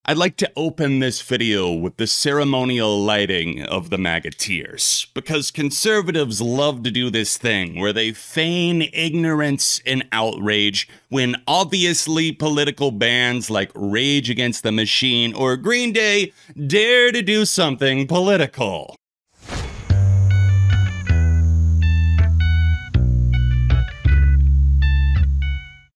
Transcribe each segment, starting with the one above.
I'd like to open this video with the ceremonial lighting of the MAGA tears, because conservatives love to do this thing where they feign ignorance and outrage when obviously political bands like Rage Against the Machine or Green Day dare to do something political.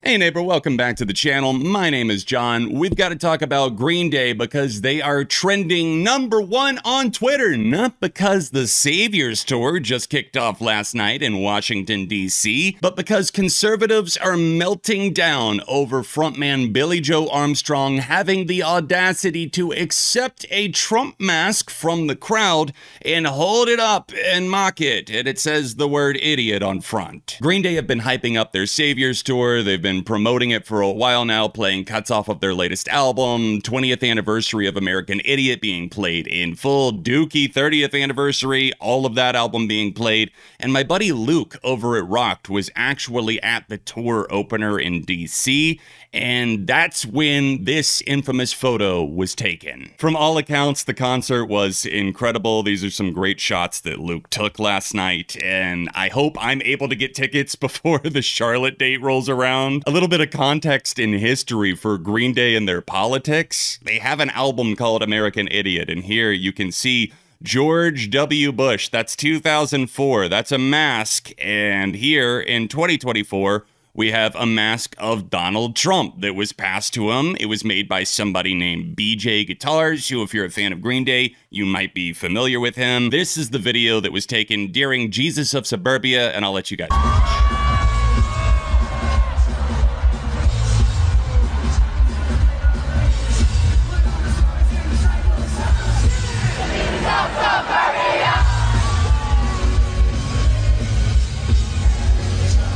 Hey neighbor, welcome back to the channel. My name is John. We've got to talk about Green Day because they are trending #1 on Twitter, not because the Saviors Tour just kicked off last night in Washington, D.C., but because conservatives are melting down over frontman Billie Joe Armstrong having the audacity to accept a Trump mask from the crowd and hold it up and mock it, and it says the word idiot on front. Green Day have been hyping up their Saviors Tour. They've been promoting it for a while now, playing cuts off of their latest album, 20th anniversary of American Idiot being played in full, Dookie 30th anniversary, all of that album being played, and my buddy Luke over at Rocked was actually at the tour opener in DC, and that's when this infamous photo was taken. From all accounts, the concert was incredible. These are some great shots that Luke took last night, and I hope I'm able to get tickets before the Charlotte date rolls around. A little bit of context in history for Green Day and their politics. They have an album called American Idiot, and here you can see George W. Bush. That's 2004. That's a mask. And here in 2024, we have a mask of Donald Trump that was passed to him. It was made by somebody named BJ Guitars, who, if you're a fan of Green Day, you might be familiar with him. This is the video that was taken during Jesus of Suburbia, and I'll let you guys watch.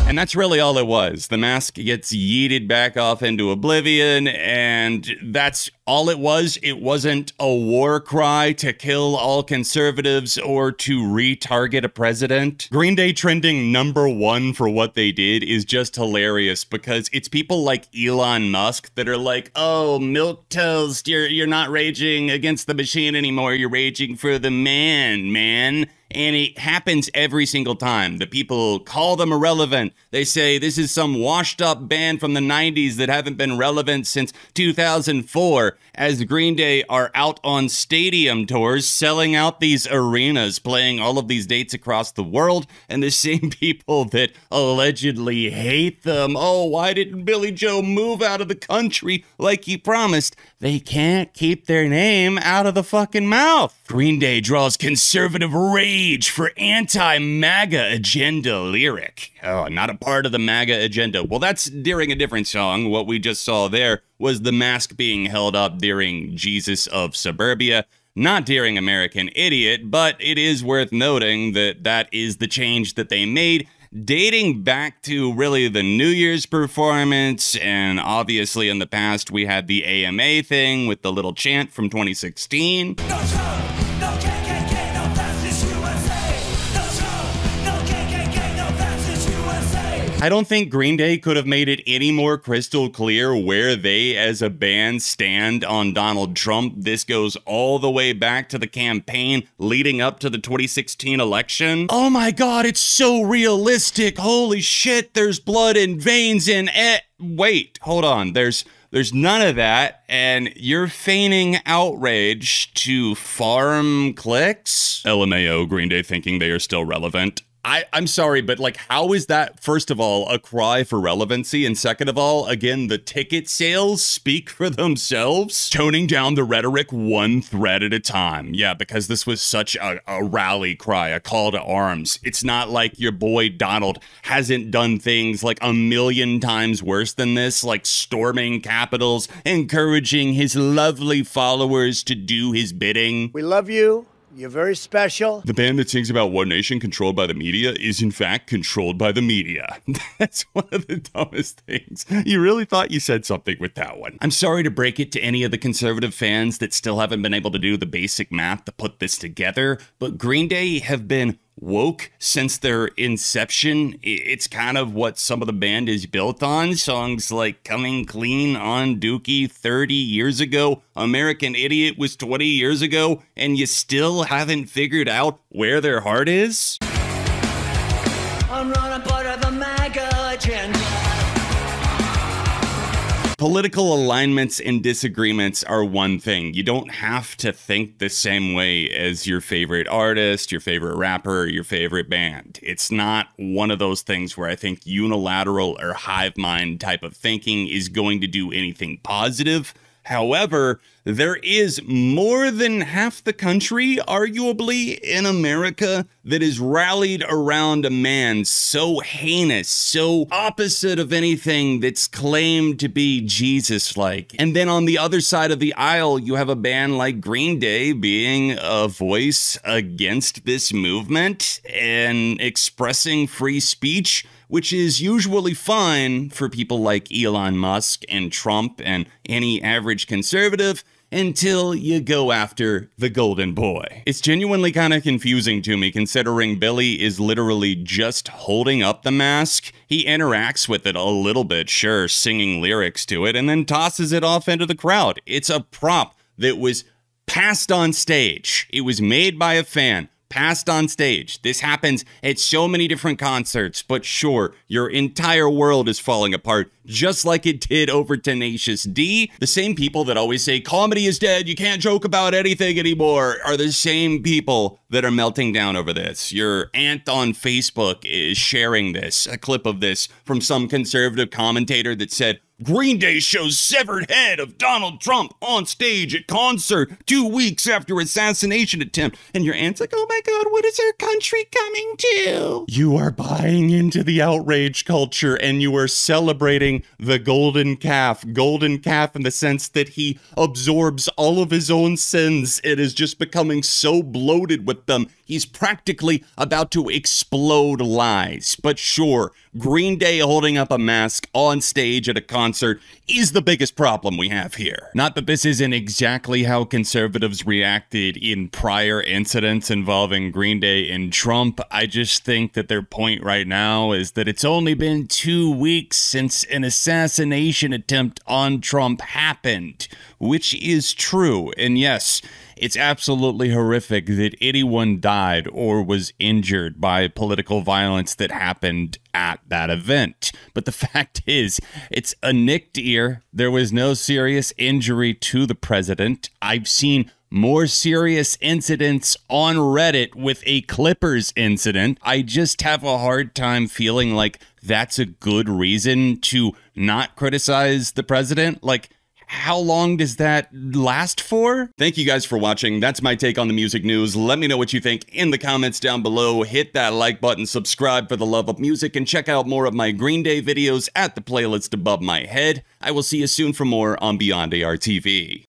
And that's really all it was. The mask gets yeeted back off into oblivion, and that's all it was. It wasn't a war cry to kill all conservatives or to retarget a president. Green Day trending #1 for what they did is just hilarious because it's people like Elon Musk that are like, oh, milk toast, you're not raging against the machine anymore. You're raging for the man. And it happens every single time. The people call them irrelevant. They say this is some washed up band from the 90s that haven't been relevant since 2004, as Green Day are out on stadium tours, selling out these arenas, playing all of these dates across the world, and the same people that allegedly hate them. Oh, why didn't Billie Joe move out of the country like he promised? They can't keep their name out of the fucking mouth. Green Day draws conservative rage for anti-MAGA agenda lyric. Oh, not a part of the MAGA agenda. Well, that's during a different song. What we just saw there was the mask being held up during Jesus of Suburbia, not during American Idiot, but it is worth noting that that is the change that they made, dating back to really the New Year's performance, and obviously in the past we had the AMA thing with the little chant from 2016. No Trump, no KKK, no fascist USA. No Trump, no KKK, no fascist USA. I don't think Green Day could have made it any more crystal clear where they as a band stand on Donald Trump. This goes all the way back to the campaign leading up to the 2016 election. Oh my God, it's so realistic. Holy shit, there's blood and veins in it. Wait, hold on. There's none of that, and you're feigning outrage to farm clicks? LMAO, Green Day thinking they are still relevant. I'm sorry, but like, how is that, first of all, a cry for relevancy? And second of all, again, the ticket sales speak for themselves. Toning down the rhetoric one thread at a time. Yeah, because this was such a rally cry, a call to arms. It's not like your boy Donald hasn't done things like a million times worse than this, like storming capitals, encouraging his lovely followers to do his bidding. We love you. You're very special. The band that sings about one nation controlled by the media is in fact controlled by the media. That's one of the dumbest things. You really thought you said something with that one. I'm sorry to break it to any of the conservative fans that still haven't been able to do the basic math to put this together, but Green Day have been woke since their inception. It's kind of what some of the band is built on. Songs like Coming Clean on Dookie 30 years ago, American Idiot was 20 years ago, and you still haven't figured out where their heart is? I'm running part of a MAGA agenda. Political alignments and disagreements are one thing. You don't have to think the same way as your favorite artist, your favorite rapper, or your favorite band. It's not one of those things where I think unilateral or hive mind type of thinking is going to do anything positive. However, there is more than half the country, arguably, in America that is rallied around a man so heinous, so opposite of anything that's claimed to be Jesus-like. And then on the other side of the aisle, you have a band like Green Day being a voice against this movement and expressing free speech, which is usually fine for people like Elon Musk and Trump and any average conservative, until you go after the golden boy. It's genuinely kind of confusing to me, considering Billy is literally just holding up the mask. He interacts with it a little bit, sure, singing lyrics to it, and then tosses it off into the crowd. It's a prop that was passed on stage. It was made by a fan. Passed on stage. This happens at so many different concerts, but sure, your entire world is falling apart, just like it did over Tenacious D. The same people that always say comedy is dead, you can't joke about anything anymore, are the same people that are melting down over this. Your aunt on Facebook is sharing this, a clip of this from some conservative commentator that said, Green Day shows severed head of Donald Trump on stage at concert 2 weeks after assassination attempt. And your aunt's like, oh my God, what is our country coming to? You are buying into the outrage culture and you are celebrating the golden calf in the sense that he absorbs all of his own sins. It is just becoming so bloated with them. He's practically about to explode lies. But sure, Green Day holding up a mask on stage at a concert is the biggest problem we have here. Not that this isn't exactly how conservatives reacted in prior incidents involving Green Day and Trump. I just think that their point right now is that it's only been 2 weeks since an assassination attempt on Trump happened, which is true. And yes, it's absolutely horrific that anyone died or was injured by political violence that happened at that event. But the fact is, it's a nicked ear. There was no serious injury to the president. I've seen more serious incidents on Reddit with a Clippers incident. I just have a hard time feeling like that's a good reason to not criticize the president. Like, how long does that last for? Thank you guys for watching. That's my take on the music news. Let me know what you think in the comments down below. Hit that like button, subscribe for the love of music, and check out more of my Green Day videos at the playlist above my head. I will see you soon for more on Beyond ARTV.